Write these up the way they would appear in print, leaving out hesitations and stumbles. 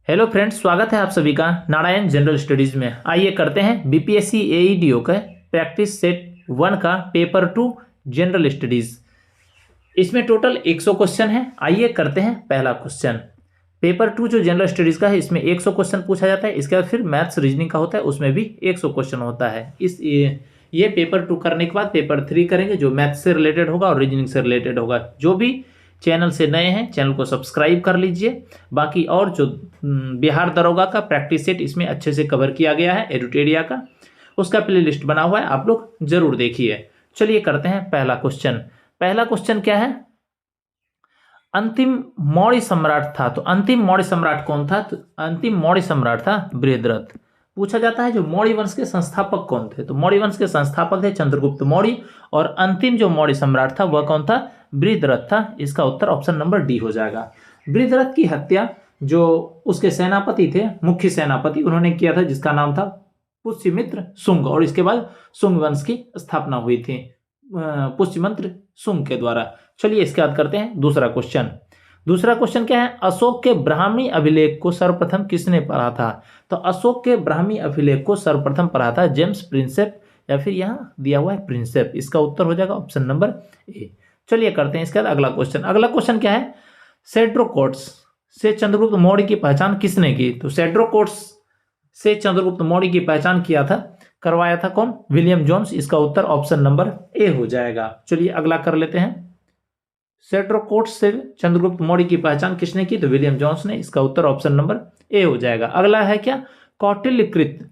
Hello friends, स्वागत है आप सभी का नारायण जनरल स्टडीज में। आइए करते हैं बीपीएससी एईडीओ का प्रैक्टिस सेट 1 का पेपर 2 जनरल स्टडीज। इसमें टोटल 100 क्वेश्चन है। आइए करते हैं पहला क्वेश्चन। पेपर 2 जो जनरल स्टडीज का है इसमें 100 क्वेश्चन पूछा जाता है। इसके बाद फिर मैथ्स रीजनिंग का होता है, उसमें भी 100 क्वेश्चन होता है। ये पेपर 2 करने के बाद पेपर 3 करेंगे जो मैथ्स से रिलेटेड होगा और रीजनिंग से रिलेटेड होगा। जो भी चैनल से नए हैं चैनल को सब्सक्राइब कर लीजिए। बाकी और जो बिहार दरोगा का प्रैक्टिस सेट इसमें अच्छे से कवर किया गया है, एडुटेरिया का, उसका प्लेलिस्ट बना हुआ है, आप लोग जरूर देखिए। चलिए करते हैं पहला क्वेश्चन। पहला क्वेश्चन क्या है? अंतिम मौर्य सम्राट था, तो अंतिम मौर्य सम्राट कौन था? तो अंतिम मौर्य सम्राट था बृहद्रथ। पूछा जाता है जो मौर्य वंश के संस्थापक कौन थे, तो मौर्य वंश के संस्थापक थे चंद्रगुप्त मौर्य, और अंतिम जो मौर्य सम्राट था वह कौन था? बृहद्रथ था। इसका उत्तर ऑप्शन नंबर डी हो जाएगा। बृहद्रथ की हत्या जो उसके सेनापति थे, मुख्य सेनापति, उन्होंने किया था, जिसका नाम था पुष्यमित्र शुंग, और इसके बाद शुंग वंश की स्थापना हुई थी पुष्यमित्र शुंग के द्वारा। चलिए इसके बाद करते हैं दूसरा क्वेश्चन। दूसरा क्वेश्चन क्या है? अशोक के ब्राह्मी अभिलेख को सर्वप्रथम किसने पढ़ा था? तो अशोक के ब्राह्मी अभिलेख को सर्वप्रथम पढ़ा था जेम्स प्रिंसेप, या फिर यहाँ दिया हुआ है प्रिंसेप। इसका उत्तर हो जाएगा ऑप्शन नंबर ए। चलिए करते हैं इसके बाद अगला क्वेश्चन। अगला क्वेश्चन क्या है? सेड्रोकोट्स से चंद्रगुप्त मौर्य की पहचान किसने की? तो सेड्रोकोट्स से चंद्रगुप्त मौर्य की पहचान करवाया था कौन? William Jones. इसका उत्तर ऑप्शन नंबर ए हो जाएगा। चलिए अगला कर लेते हैं। सेड्रोकोट्स से चंद्रगुप्त मौर्य की पहचान किसने की? तो विलियम जोन्स ने। इसका उत्तर ऑप्शन नंबर ए हो जाएगा। अगला है क्या? कौटिल्यकृत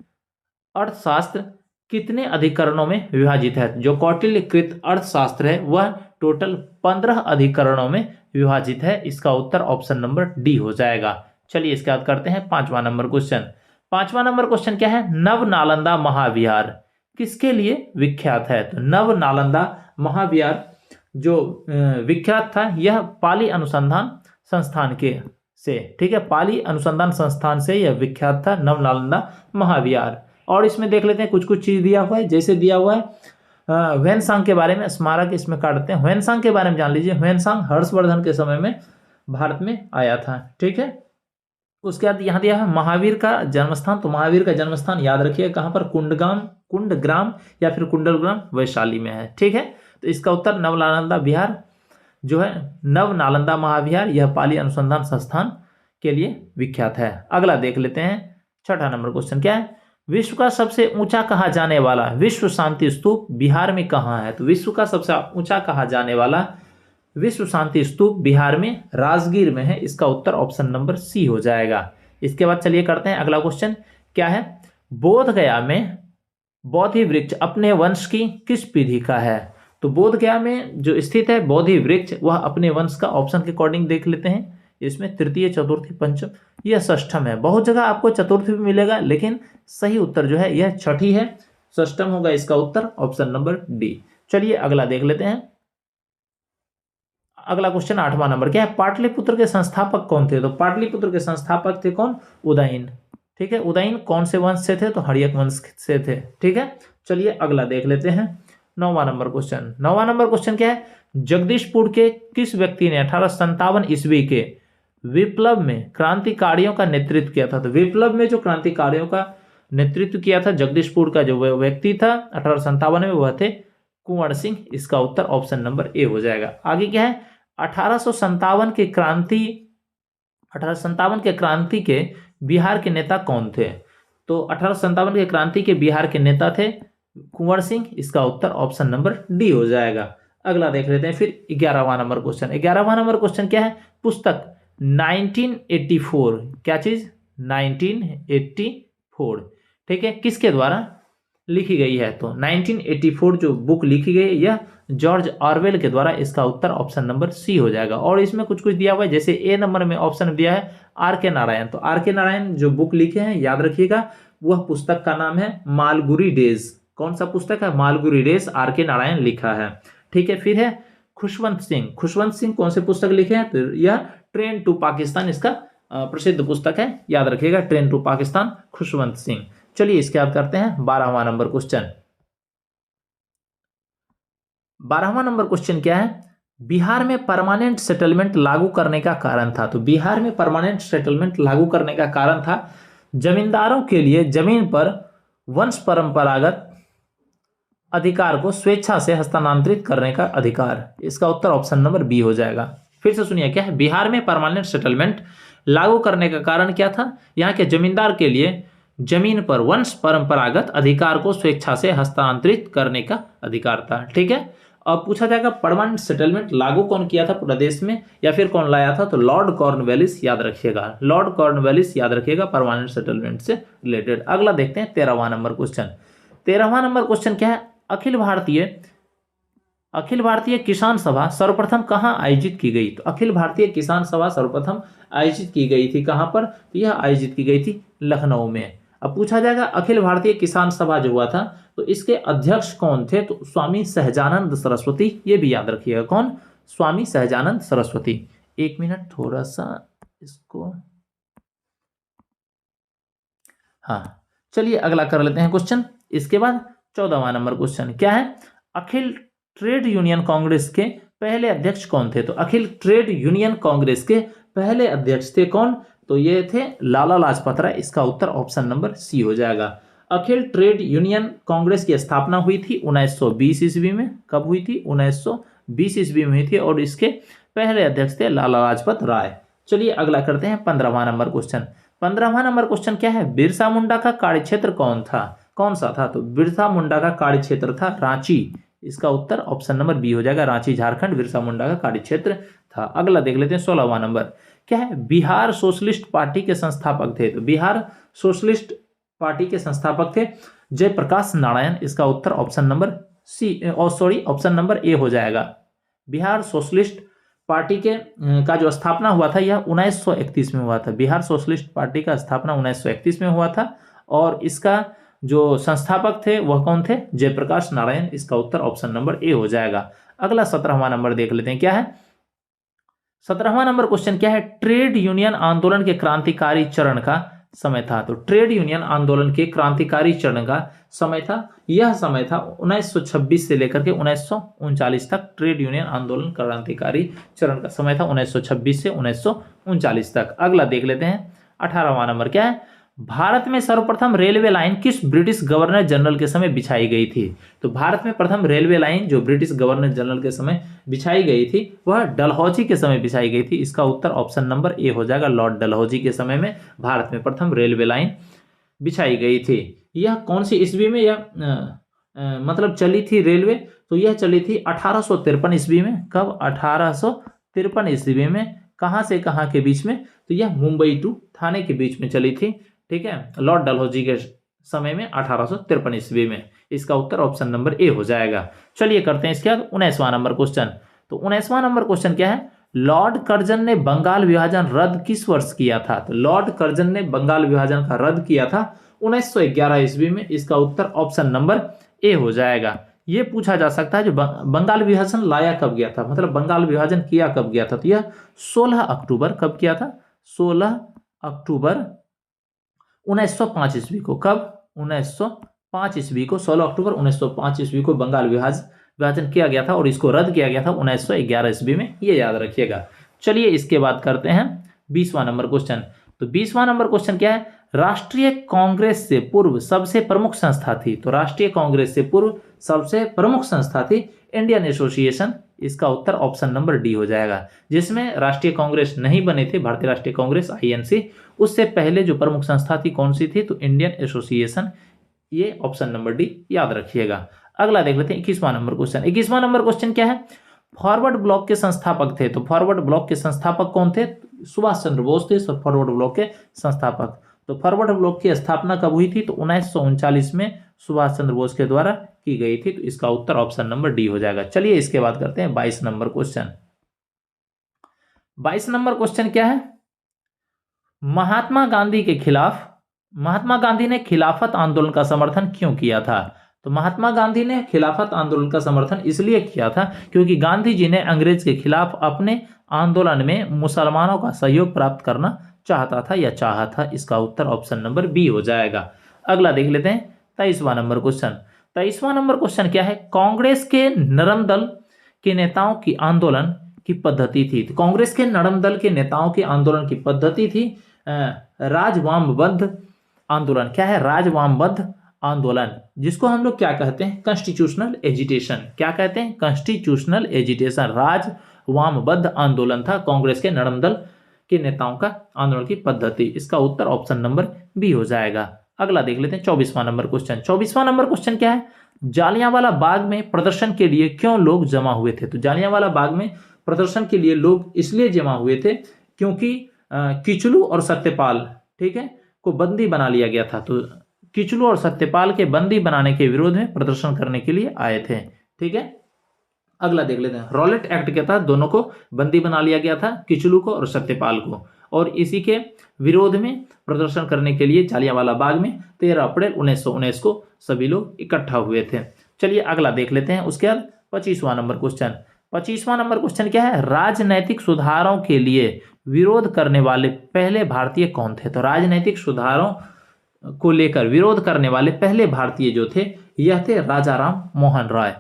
अर्थशास्त्र कितने अधिकरणों में विभाजित है? जो कौटिल्यकृत अर्थशास्त्र है वह टोटल 15 अधिकरणों में विभाजित है। इसका उत्तर ऑप्शन नंबर डी हो जाएगा। चलिए इसके बाद करते हैं 5वां नंबर क्वेश्चन। 5वां नंबर क्वेश्चन क्या है? नव नालंदा महाविहार किसके लिए विख्यात है? तो नव नालंदा महाविहार जो विख्यात था यह पाली अनुसंधान संस्थान के से, ठीक है, पाली अनुसंधान संस्थान से यह विख्यात था नव नालंदा महाविहार। और इसमें देख लेते हैं कुछ कुछ चीज दिया हुआ है, जैसे दिया हुआ है ह्वेनसांग के बारे में, स्मारक इसमें काटते हैं। ह्वेनसांग के बारे में जान लीजिए। ह्वेनसांग हर्षवर्धन के समय में भारत में आया था, ठीक है। उसके बाद यहाँ दिया है महावीर का जन्मस्थान। तो महावीर का जन्मस्थान याद रखिए कहाँ पर? कुंडग्राम या फिर कुंडलग्राम, वैशाली में है, ठीक है। तो इसका उत्तर नव नालंदा विहार जो है, नव नालंदा महाविहार, यह पाली अनुसंधान संस्थान के लिए विख्यात है। अगला देख लेते हैं 6वां नंबर क्वेश्चन क्या है? विश्व का सबसे ऊंचा कहा जाने वाला विश्व शांति स्तूप बिहार में कहाँ है? तो विश्व का सबसे ऊंचा कहा जाने वाला विश्व शांति स्तूप बिहार में राजगीर में है। इसका उत्तर ऑप्शन नंबर सी हो जाएगा। इसके बाद चलिए करते हैं अगला क्वेश्चन क्या है? बोध गया में बोधि वृक्ष अपने वंश की किस पीढ़ी का है? तो बोध गया में जो स्थित है बोधि वृक्ष वह अपने वंश का, ऑप्शन के अकॉर्डिंग देख लेते हैं। इसमें तृतीय, चतुर्थी, पंचम, यह षष्ठम है। बहुत जगह आपको चतुर्थी भी मिलेगा, लेकिन सही उत्तर जो है यह छठी है, षष्ठम होगा इसका उत्तर ऑप्शन नंबर डी। चलिए अगला देख लेते हैं। अगला क्वेश्चन 8वां नंबर क्या है? पाटलिपुत्र के संस्थापक कौन थे? तो पाटलिपुत्र के संस्थापक थे कौन? उदयन, ठीक है। उदयन कौन से वंश से थे? तो हर्यक वंश से थे, ठीक है। चलिए अगला देख लेते हैं 9वां नंबर क्वेश्चन। 9वां नंबर क्वेश्चन क्या है? जगदीशपुर के किस व्यक्ति ने 1857 ईस्वी के विप्लव में क्रांतिकारियों का नेतृत्व किया था? तो विप्लव में जो क्रांतिकारियों का नेतृत्व किया था, जगदीशपुर का जो व्यक्ति था 1857 में, वह थे कुंवर सिंह। इसका उत्तर ऑप्शन नंबर ए हो जाएगा। आगे क्या है? 1857 के क्रांति के बिहार के नेता कौन थे? तो 1857 के क्रांति के बिहार के नेता थे कुंवर सिंह। इसका उत्तर ऑप्शन नंबर डी हो जाएगा। अगला देख लेते हैं फिर 11वां नंबर क्वेश्चन। 11वां नंबर क्वेश्चन क्या है? पुस्तक 1984, क्या चीज? 1984, ठीक है, किसके द्वारा लिखी गई है? तो 1984 जो बुक लिखी गई है यह जॉर्ज ऑरवेल के द्वारा। इसका उत्तर ऑप्शन नंबर सी हो जाएगा। और इसमें कुछ कुछ दिया हुआ है, जैसे ए नंबर में ऑप्शन दिया है आर के नारायण। तो आर के नारायण जो बुक लिखे हैं याद रखिएगा, वह पुस्तक का नाम है मालगुडी डेज। कौन सा पुस्तक है? मालगुडी डेज, आर के नारायण लिखा है, ठीक है। फिर है खुशवंत सिंह। खुशवंत सिंह कौन से पुस्तक लिखे हैं? तो यह ट्रेन टू पाकिस्तान इसका प्रसिद्ध पुस्तक है, याद रखिएगा, ट्रेन टू पाकिस्तान, खुशवंत सिंह। चलिए इसके बाद करते हैं 12वां नंबर क्वेश्चन। 12वां नंबर क्वेश्चन क्या है? बिहार में परमानेंट सेटलमेंट लागू करने का कारण था। तो बिहार में परमानेंट सेटलमेंट लागू करने का कारण था जमींदारों के लिए जमीन पर वंश परंपरागत अधिकार को स्वेच्छा से हस्तांतरित करने का अधिकार। इसका उत्तर ऑप्शन नंबर बी हो जाएगा। फिर से सुनिए क्या है, बिहार में परमानेंट सेटलमेंट लागू करने का कारण क्या था? यहाँ के जमींदार के लिए जमीन पर वंश परंपरागत अधिकार को स्वेच्छा से हस्तांतरित करने का अधिकार था। ठीक है, अब पूछा जाएगा परमानेंट सेटलमेंट लागू कौन किया था पूरा देश में, या फिर कौन लाया था? तो लॉर्ड कॉर्नवालिस याद रखिएगा, लॉर्ड कॉर्नवालिस याद रखिएगा परमानेंट सेटलमेंट से रिलेटेड। अगला देखते हैं 13वां नंबर क्वेश्चन। 13वां नंबर क्वेश्चन क्या है? अखिल भारतीय किसान सभा सर्वप्रथम कहाँ आयोजित की गई? तो अखिल भारतीय किसान सभा सर्वप्रथम आयोजित की गई थी कहाँ पर? तो यह आयोजित की गई थी लखनऊ में। अब पूछा जाएगा अखिल भारतीय किसान सभा जो हुआ था तो इसके अध्यक्ष कौन थे? तो स्वामी सहजानंद सरस्वती, ये भी याद रखिएगा। कौन? स्वामी सहजानंद सरस्वती। एक मिनट, थोड़ा सा इसको, हाँ चलिए अगला कर लेते हैं क्वेश्चन। इसके बाद 14वां नंबर क्वेश्चन क्या है? अखिल ट्रेड यूनियन कांग्रेस के पहले अध्यक्ष कौन थे? तो अखिल ट्रेड यूनियन कांग्रेस के पहले अध्यक्ष थे कौन? तो ये थे लाला लाजपत राय। इसका उत्तर ऑप्शन नंबर सी हो जाएगा। अखिल ट्रेड यूनियन कांग्रेस की स्थापना हुई थी 1920 ईस्वी में। कब हुई थी? 1920 ईस्वी में हुई थी और इसके पहले अध्यक्ष थे लाला लाजपत राय। चलिए अगला करते हैं 15वां नंबर क्वेश्चन। 15वां नंबर क्वेश्चन क्या है? बिरसा मुंडा का कार्यक्षेत्र कौन सा था? तो बिरसा मुंडा का कार्यक्षेत्र था रांची। इसका उत्तर ऑप्शन नंबर बी हो जाएगा, रांची झारखंड बिरसा मुंडा का कार्यक्षेत्र था। अगला देख लेते हैं 16वां नंबर क्या है? बिहार सोशलिस्ट पार्टी के संस्थापक थे। तो बिहार सोशलिस्ट पार्टी के संस्थापक थे जयप्रकाश नारायण। इसका उत्तर option number option number A हो जाएगा। बिहार सोशलिस्ट पार्टी का जो स्थापना हुआ था यह 1931 में हुआ था। बिहार सोशलिस्ट पार्टी का स्थापना 1931 में हुआ था और इसका जो संस्थापक थे वह कौन थे? जयप्रकाश नारायण। इसका उत्तर ऑप्शन नंबर ए हो जाएगा। अगला 17वां नंबर देख लेते हैं क्या है? 17वां नंबर क्वेश्चन क्या है? ट्रेड यूनियन आंदोलन के क्रांतिकारी चरण का समय था। तो ट्रेड यूनियन आंदोलन के क्रांतिकारी चरण का समय था, यह समय था 1926 से लेकर के 1939 तक। ट्रेड यूनियन आंदोलन क्रांतिकारी चरण का समय था 1926 से 1939 तक। अगला देख लेते हैं 18वां नंबर क्या है? भारत में सर्वप्रथम रेलवे लाइन किस ब्रिटिश गवर्नर जनरल के समय बिछाई गई थी? तो भारत में प्रथम रेलवे लाइन जो ब्रिटिश गवर्नर जनरल के समय बिछाई गई थी वह डलहौजी के समय बिछाई गई थी। इसका उत्तर ऑप्शन नंबर ए हो जाएगा। लॉर्ड डलहौजी के समय में भारत में प्रथम रेलवे लाइन बिछाई गई थी। यह कौन सी ईस्वी में यह मतलब चली थी रेलवे? तो यह चली थी 1853 ईस्वी में। कब? 1853 ईस्वी में। कहाँ से कहाँ के बीच में? तो यह मुंबई टू थाने के बीच में चली थी। ठीक है, लॉर्ड डलहौजी के समय में 1853 ईस्वी में। इसका उत्तर ऑप्शन नंबर ए हो जाएगा। चलिए करते हैं इसके बाद 19वां नंबर क्वेश्चन। तो 19वां नंबर क्वेश्चन क्या है? लॉर्ड कर्जन ने बंगाल विभाजन रद्द किस वर्ष किया था? तो लॉर्ड कर्जन ने बंगाल विभाजन का रद्द किया था 1911 ईस्वी में। इसका उत्तर ऑप्शन नंबर ए हो जाएगा। ये पूछा जा सकता है जो बंगाल विभाजन लाया कब गया था, मतलब बंगाल विभाजन किया कब गया था? तो यह 16 अक्टूबर कब किया था? 16 अक्टूबर 1905 ईस्वी को। कब? 1905 ईस्वी को, 16 अक्टूबर 1905 ईस्वी को बंगाल विभाजन किया गया था और इसको रद्द किया गया था 1911 ईस्वी में। ये याद रखिएगा। चलिए इसके बाद करते हैं 20वां नंबर क्वेश्चन। तो 20वां नंबर क्वेश्चन क्या है? राष्ट्रीय कांग्रेस से पूर्व सबसे प्रमुख संस्था थी। तो राष्ट्रीय कांग्रेस से पूर्व सबसे प्रमुख संस्था थी इंडियन एसोसिएशन। इसका उत्तर ऑप्शन नंबर डी हो जाएगा। जिसमें राष्ट्रीय कांग्रेस नहीं बने थे, भारतीय राष्ट्रीय कांग्रेस INC, उससे पहले जो प्रमुख संस्था थी कौन सी थी? तो इंडियन एसोसिएशन। ये ऑप्शन नंबर डी याद रखिएगा। अगला देख लेते हैं 21वां नंबर क्वेश्चन। 21वां नंबर क्वेश्चन क्या है? फॉरवर्ड ब्लॉक के संस्थापक थे। तो फॉरवर्ड ब्लॉक के संस्थापक कौन थे? सुभाष चंद्र बोस थे फॉरवर्ड ब्लॉक के संस्थापक। तो फॉरवर्ड ब्लॉक की स्थापना कब हुई थी? तो 1939 में सुभाष चंद्र बोस के द्वारा की गई थी। तो इसका उत्तर ऑप्शन नंबर डी हो जाएगा। चलिए इसके बाद करते हैं 22 नंबर क्वेश्चन। 22 नंबर क्वेश्चन क्या है? महात्मा गांधी ने खिलाफत आंदोलन का समर्थन क्यों किया था? तो महात्मा गांधी ने खिलाफत आंदोलन का समर्थन इसलिए किया था क्योंकि गांधी जी ने अंग्रेज के खिलाफ अपने आंदोलन में मुसलमानों का सहयोग प्राप्त करना चाहता था या चाहा था। इसका उत्तर ऑप्शन नंबर बी हो जाएगा। अगला देख लेते हैं 23वां नंबर क्वेश्चन। 23वां नंबर क्वेश्चन क्या है? कांग्रेस के नरम दल के नेताओं की आंदोलन की पद्धति थी। तो कांग्रेस के नरम दल के नेताओं की आंदोलन की पद्धति थी राजवामबद्ध आंदोलन। क्या है? राजवामबद्ध आंदोलन, जिसको हम लोग क्या कहते हैं? Constitutional agitation. क्या कहते हैं? Constitutional agitation. राजवामबद्ध आंदोलन था कांग्रेस के नरम दल के नेताओं का आंदोलन की पद्धति। इसका उत्तर ऑप्शन नंबर बी हो जाएगा। अगला देख लेते हैं 24वां नंबर क्वेश्चन। 24वां नंबर क्वेश्चन क्या है? जालियांवाला बाग में प्रदर्शन के लिए क्यों लोग जमा हुए थे? तो जालियांवाला बाग में प्रदर्शन के लिए लोग इसलिए जमा हुए थे क्योंकि किचलू और सत्यपाल, ठीक है, को बंदी बना लिया गया था। तो किचलू और सत्यपाल के बंदी बनाने के विरोध में प्रदर्शन करने के लिए आए थे। ठीक है, अगला देख लेते हैं। रॉलेट एक्ट के तहत दोनों को बंदी बना लिया गया था, किचलू को और सत्यपाल को, और इसी के विरोध में प्रदर्शन करने के लिए जालियांवाला बाग में 13 अप्रैल 1919 को सभी लोग इकट्ठा हुए थे। चलिए अगला देख लेते हैं। उसके बाद 25वां नंबर क्वेश्चन। 25वां नंबर क्वेश्चन क्या है? राजनैतिक सुधारों के लिए विरोध करने वाले पहले भारतीय कौन थे? तो राजनैतिक सुधारों को लेकर विरोध करने वाले पहले भारतीय जो थे यह थे राजा राम मोहन राय।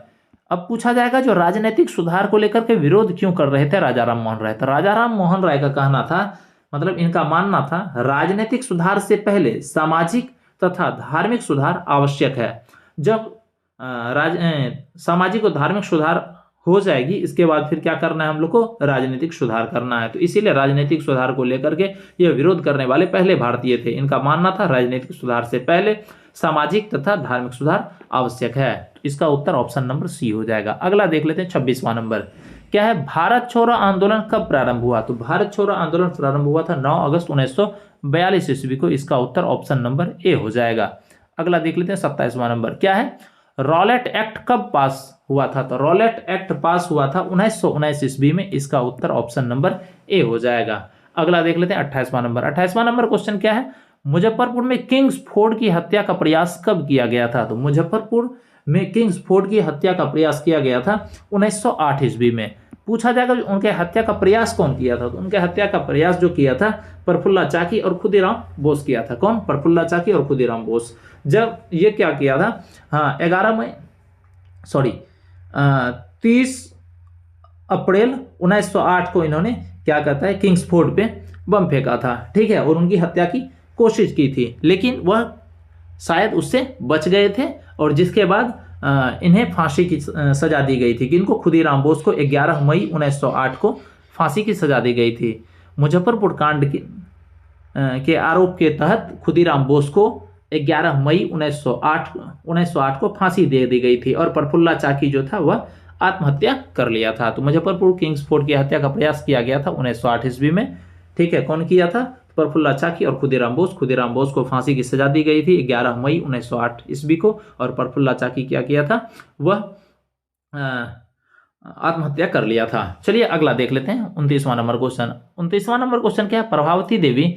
अब पूछा जाएगा जो राजनीतिक सुधार को लेकर के विरोध क्यों कर रहे थे राजा राम मोहन राय? तो राजा राम मोहन राय का कहना था, मतलब इनका मानना था, राजनीतिक सुधार से पहले सामाजिक तथा धार्मिक सुधार आवश्यक है। जब सामाजिक और धार्मिक सुधार हो जाएगी, इसके बाद फिर क्या करना है हम लोग को? राजनीतिक सुधार करना है। तो इसीलिए राजनीतिक सुधार को लेकर के यह विरोध करने वाले पहले भारतीय थे। इनका मानना था राजनीतिक सुधार से पहले सामाजिक तथा धार्मिक सुधार आवश्यक है। तो इसका उत्तर ऑप्शन नंबर सी हो जाएगा। अगला देख लेते हैं 26वां नंबर। क्या है? भारत छोड़ो आंदोलन कब प्रारंभ हुआ? तो भारत छोड़ो आंदोलन प्रारंभ हुआ था 9 अगस्त 1942 ईस्वी को। इसका उत्तर ऑप्शन नंबर ए हो जाएगा। अगला देख लेते हैं 27वां नंबर। क्या है? रॉलेट एक्ट कब पास हुआ था? तो रॉलेट एक्ट पास हुआ था 1919 ईस्वी में। इसका उत्तर ऑप्शन नंबर ए हो जाएगा। अगला देख लेते हैं 28वां नंबर। 28वां नंबर क्वेश्चन क्या है? मुजफ्फरपुर में किंग्सफोर्ड की हत्या का प्रयास कब किया गया था? तो मुजफ्फरपुर में किंग्सफोर्ड की हत्या का प्रयास किया गया था 1908 ईस्वी में। पूछा जाएगा उनके हत्या का प्रयास कौन किया था? तो उनके हत्या का प्रयास जो किया था प्रफुल्ला चाकी और खुदीराम बोस किया था। कौन? प्रफुल्ला चाकी और खुदीराम बोस। जब ये क्या किया था? हाँ, 30 अप्रैल 1908 को इन्होंने क्या कहता है किंग्सफोर्ड पे बम फेंका था। ठीक है, और उनकी हत्या की कोशिश की थी, लेकिन वह शायद उससे बच गए थे, और जिसके बाद इन्हें फांसी की सजा दी गई थी। किनको? खुदीराम बोस को 11 मई 1908 को फांसी की सजा दी गई थी। मुजफ्फरपुर कांड के आरोप के तहत खुदीराम बोस को 11 मई 1908 को फांसी दे दी गई थी, और प्रफुल्ला चाकी जो था वह आत्महत्या कर लिया था। तो मुजफ्फरपुर किंग्सफोर्ड की हत्या का प्रयास किया गया था 1908 ईस्वी में। ठीक है, कौन किया था? प्रफुल्ला चाकी और खुदीराम बोस। खुदीराम बोस को फांसी की सजा दी गई थी 11 मई 1908 ईस्वी को, और प्रफुल्ला चाकी क्या किया था? वह आत्महत्या कर लिया था। चलिए अगला देख लेते हैं 29वां नंबर क्वेश्चन। 29वां नंबर क्वेश्चन क्या है? प्रभावती देवी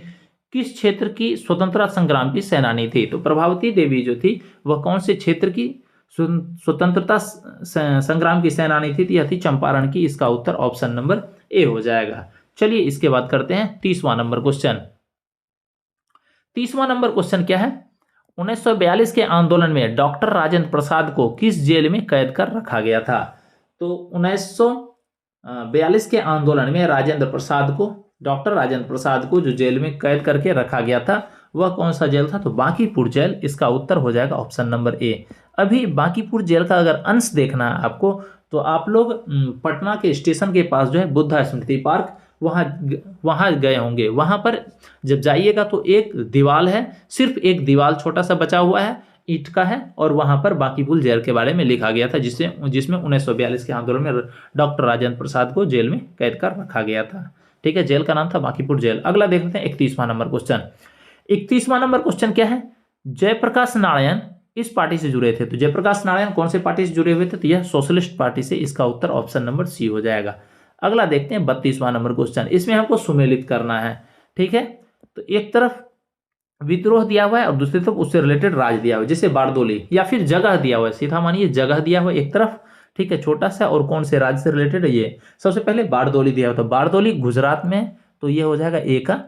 किस क्षेत्र की स्वतंत्रता संग्राम की सेनानी थी? तो प्रभावती देवी जो थी वह कौन से क्षेत्र की स्वतंत्रता संग्राम की सेनानी थी? यह थी चंपारण की। इसका उत्तर ऑप्शन नंबर ए हो जाएगा। चलिए इसके बाद करते हैं 30वां नंबर क्वेश्चन। 30वां नंबर क्वेश्चन क्या है? 1942 के आंदोलन में डॉक्टर राजेंद्र प्रसाद को किस जेल में कैद कर रखा गया था? तो 1942 के आंदोलन में डॉक्टर राजेंद्र प्रसाद को जो जेल में कैद करके रखा गया था वह कौन सा जेल था? तो बांकीपुर जेल। इसका उत्तर हो जाएगा ऑप्शन नंबर ए। अभी बांकीपुर जेल का अगर अंश देखना है आपको, तो आप लोग पटना के स्टेशन के पास जो है बुद्धा स्मृति पार्क, वहाँ गए होंगे। वहाँ पर जब जाइएगा तो एक दीवार है, सिर्फ एक दीवार छोटा सा बचा हुआ है, ईंट का है, और वहाँ पर बांकीपुर जेल के बारे में लिखा गया था, जिसमें 1942 के आंदोलन में डॉक्टर राजेंद्र प्रसाद को जेल में कैद कर रखा गया था। ठीक है, जेल का नाम था बांकीपुर जेल। अगला देख लेते हैं 31वां नंबर क्वेश्चन। 31वां नंबर क्वेश्चन क्या है? जयप्रकाश नारायण इस पार्टी से जुड़े थे। तो जयप्रकाश नारायण कौन से पार्टी से जुड़े हुए थे? तो यह सोशलिस्ट पार्टी से। इसका उत्तर ऑप्शन नंबर सी हो जाएगा। अगला देखते हैं 32वां नंबर क्वेश्चन। इसमें हमको सुमेलित करना है। ठीक है, तो एक तरफ विद्रोह दिया हुआ है और दूसरी तरफ उससे रिलेटेड राज दिया हुआ है, जैसे बारदोली, या फिर जगह दिया हुआ है, सीधा मानिए जगह दिया हुआ है एक तरफ, ठीक है, छोटा सा, और कौन से राज्य से रिलेटेड है ये। सबसे पहले बारदोली दिया हुआ, तो बारदोली गुजरात में, तो ये हो जाएगा ए का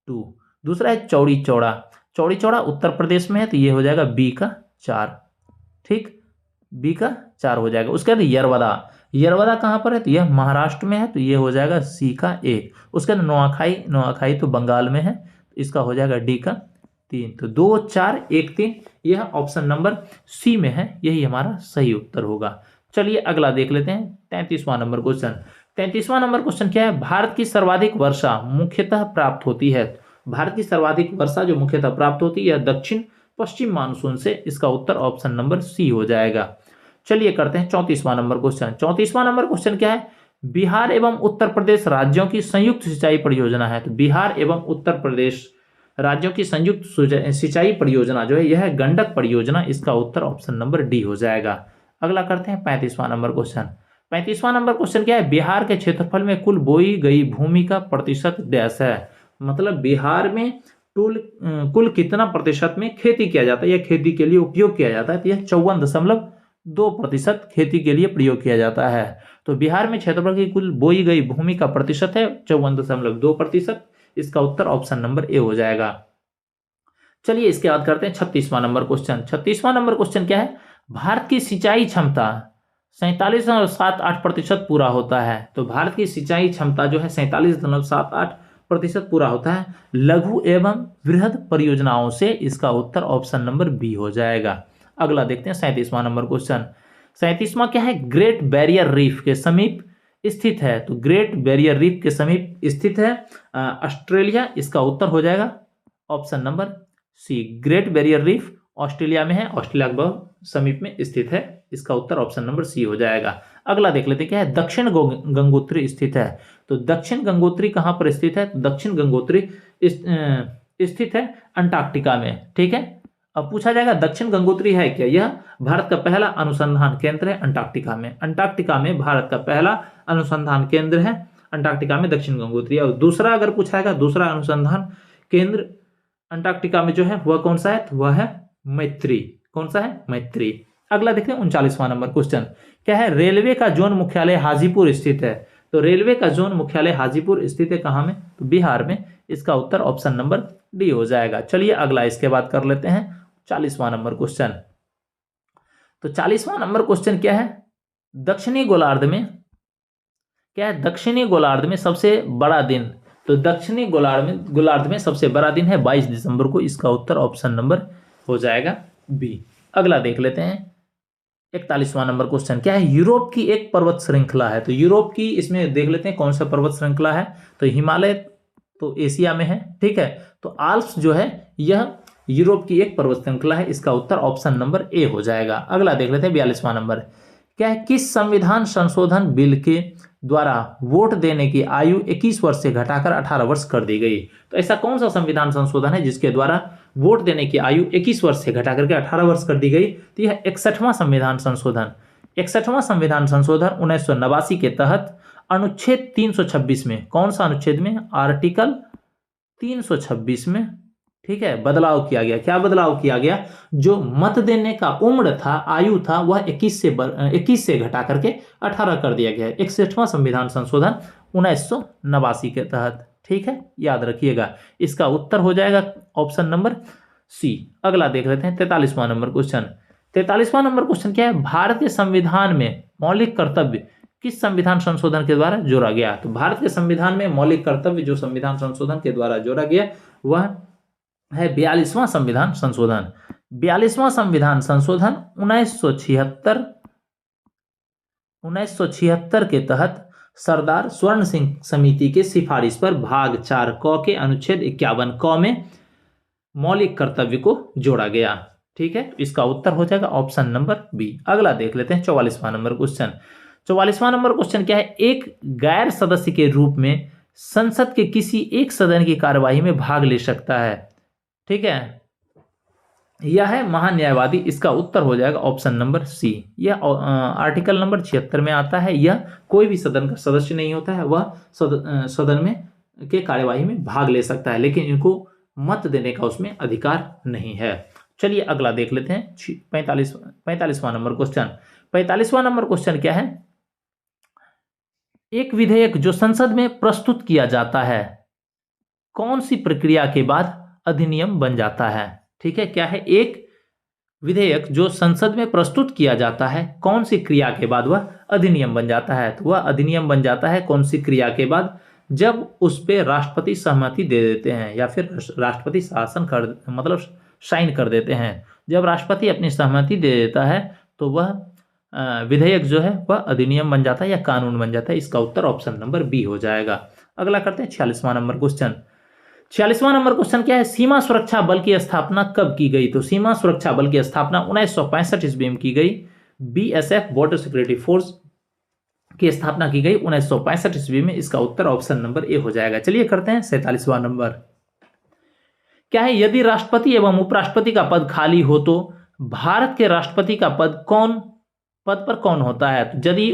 2। दूसरा है चौड़ी चौड़ा, चौड़ी चौड़ा उत्तर प्रदेश में है, तो ये हो जाएगा बी का 4। ठीक, बी का 4 हो जाएगा। उसके बाद यरवदा, यरवदा कहाँ पर है, तो यह महाराष्ट्र में है, तो ये हो जाएगा सी का ए। उसके बाद नोआखाई, नोआखाई तो बंगाल में है, इसका हो जाएगा डी का 3। तो 2 4 1 3 यह ऑप्शन नंबर सी में है, यही हमारा सही उत्तर होगा। चलिए अगला देख लेते हैं 33वां नंबर क्वेश्चन। 33वां नंबर क्वेश्चन क्या है, भारत की सर्वाधिक वर्षा मुख्यतः प्राप्त होती है। भारत की सर्वाधिक वर्षा जो मुख्यतः प्राप्त होती है दक्षिण पश्चिम मानसून से, इसका उत्तर ऑप्शन नंबर सी हो जाएगा। चलिए करते हैं 34वां नंबर क्वेश्चन। 34वां नंबर क्वेश्चन क्या है, बिहार एवं उत्तर प्रदेश राज्यों की संयुक्त सिंचाई परियोजना है। तो बिहार एवं उत्तर प्रदेश राज्यों की संयुक्त सिंचाई परियोजना जो है यह गंडक परियोजना, इसका उत्तर ऑप्शन नंबर डी हो जाएगा। अगला करते हैं 35वां नंबर क्वेश्चन। 35वां नंबर क्वेश्चन क्या है, बिहार के क्षेत्रफल में कुल बोई गई भूमि का प्रतिशत डैश है। मतलब बिहार में कुल कितना प्रतिशत में खेती किया जाता है या खेती के लिए उपयोग किया जाता है, तो यह 54.2% खेती के लिए प्रयोग किया जाता है। तो बिहार में क्षेत्रफल की कुल बोई गई भूमि का प्रतिशत है 54.2%, इसका उत्तर ऑप्शन नंबर ए हो जाएगा। चलिए इसके बाद करते हैं 36वां नंबर क्वेश्चन। 36वां नंबर क्वेश्चन क्या है, भारत की सिंचाई क्षमता 47.78% पूरा होता है। तो भारत की सिंचाई क्षमता जो है 47.78% पूरा होता है लघु एवं वृहद परियोजनाओं से, इसका उत्तर ऑप्शन नंबर बी हो जाएगा। अगला देखते हैं 37वां नंबर क्वेश्चन। 37वां क्या है, ग्रेट बैरियर रीफ के समीप स्थित है। तो ग्रेट बैरियर रीफ के समीप स्थित है ऑस्ट्रेलिया, इसका उत्तर हो जाएगा option number C. Great Barrier Reef Australia में है, ऑस्ट्रेलिया के बहुत समीप में स्थित है, इसका उत्तर ऑप्शन नंबर सी हो जाएगा। अगला देख लेते हैं क्या है, दक्षिण गंगोत्री स्थित है। तो दक्षिण गंगोत्री कहां पर स्थित है, तो दक्षिण गंगोत्री स्थित है अंटार्कटिका में। ठीक है, अब पूछा जाएगा दक्षिण गंगोत्री है क्या, यह भारत का पहला अनुसंधान केंद्र है अंटार्कटिका में। अंटार्कटिका में भारत का पहला अनुसंधान केंद्र है अंटार्कटिका में दक्षिण गंगोत्री। और दूसरा अगर पूछा जाएगा दूसरा अनुसंधान केंद्र अंटार्कटिका में जो है वह कौन सा है, तो वह है मैत्री। कौन सा है, मैत्री। अगला देखते हैं 39वां नंबर क्वेश्चन क्या है, रेलवे का जोन मुख्यालय हाजीपुर स्थित है। तो रेलवे का जोन मुख्यालय हाजीपुर स्थित है कहां में, तो बिहार में, इसका उत्तर ऑप्शन नंबर डी हो जाएगा। चलिए अगला इसके बाद कर लेते हैं 40वां नंबर क्वेश्चन। तो 40वां नंबर क्वेश्चन क्या है, दक्षिणी गोलार्ध में क्या है, दक्षिणी गोलार्ध में सबसे बड़ा दिन। तो दक्षिणी गोलार्ध में सबसे बड़ा दिन है 22 दिसंबर को, इसका उत्तर ऑप्शन नंबर हो जाएगा बी। अगला देख लेते हैं 41वां नंबर क्वेश्चन क्या है, यूरोप की एक पर्वत श्रृंखला है। तो यूरोप की, इसमें देख लेते हैं कौन सा पर्वत श्रृंखला है, तो हिमालय तो एशिया में है। ठीक है, तो आल्प्स जो है यह यूरोप की एक पर्वत श्रृंखला है, इसका उत्तर ऑप्शन नंबर ए हो जाएगा। अगला देख लेते हैं 42वां नंबर क्या है, किस संविधान संशोधन बिल के द्वारा वोट देने की आयु 21 वर्ष से घटाकर 18 वर्ष कर दी गई। तो ऐसा कौन सा संविधान संशोधन है जिसके द्वारा वोट देने की आयु 21 वर्ष से घटाकर के 18 वर्ष कर दी गई, तो यह 61वां संविधान संशोधन। 61वां संविधान संशोधन 1989 के तहत अनुच्छेद 326 में, कौन सा अनुच्छेद में, आर्टिकल 326 में, ठीक है, बदलाव किया गया। क्या बदलाव किया गया, जो मत देने का उम्र था, आयु था, वह 21 से घटा करके 18 कर दिया गया है। 61वां संविधान संशोधन 1989 के तहत। ठीक है, याद रखिएगा, इसका उत्तर हो जाएगा ऑप्शन नंबर सी। अगला देख लेते हैं 43वां नंबर क्वेश्चन। 43वां नंबर क्वेश्चन क्या है, भारतीय संविधान में मौलिक कर्तव्य किस संविधान संशोधन के द्वारा जोड़ा गया। तो भारत के संविधान में मौलिक कर्तव्य जो संविधान संशोधन के द्वारा जोड़ा गया वह है 42वां संविधान संशोधन। 42वां संविधान संशोधन 1976 के तहत सरदार स्वर्ण सिंह समिति के सिफारिश पर भाग 4 क के अनुच्छेद 51 क में मौलिक कर्तव्य को जोड़ा गया। ठीक है, इसका उत्तर हो जाएगा ऑप्शन नंबर बी। अगला देख लेते हैं 44वां नंबर क्वेश्चन। 44वां नंबर क्वेश्चन क्या है, एक गैर सदस्य के रूप में संसद के किसी एक सदन की कार्यवाही में भाग ले सकता है। ठीक है, यह है महान्यायवादी, इसका उत्तर हो जाएगा ऑप्शन नंबर सी। यह आर्टिकल नंबर 76 में आता है। यह कोई भी सदन का सदस्य नहीं होता है, वह सदन में के कार्यवाही में भाग ले सकता है, लेकिन इनको मत देने का उसमें अधिकार नहीं है। चलिए अगला देख लेते हैं 45वां नंबर क्वेश्चन। 45वां नंबर क्वेश्चन क्या है, एक विधेयक जो संसद में प्रस्तुत किया जाता है कौन सी प्रक्रिया के बाद अधिनियम बन जाता है। ठीक है, क्या है, एक विधेयक जो संसद में प्रस्तुत किया जाता है कौन सी क्रिया के बाद वह अधिनियम बन जाता है? तो वह अधिनियम बन जाता है कौन सी क्रिया के बाद? जब उस पे राष्ट्रपति सहमति दे देते हैं या फिर राष्ट्रपति शासन कर मतलब साइन कर देते हैं। जब राष्ट्रपति अपनी सहमति दे देता है तो वह विधेयक जो है वह अधिनियम बन जाता है या कानून बन जाता है। इसका उत्तर ऑप्शन नंबर बी हो जाएगा। अगला करते हैं 46वां नंबर क्वेश्चन। 46वां नंबर क्वेश्चन क्या है? सीमा सुरक्षा बल की स्थापना कब की गई? तो सीमा सुरक्षा बल की स्थापना 1965 ईस्वी में की गई। बीएसएफ बॉर्डर सिक्योरिटी फोर्स की स्थापना की गई 1965 ईस्वी में। इसका उत्तर ऑप्शन नंबर ए हो जाएगा। चलिए करते हैं 47वां नंबर। क्या है? यदि राष्ट्रपति एवं उपराष्ट्रपति का पद खाली हो तो भारत के राष्ट्रपति का पद पर कौन होता है? तो यदि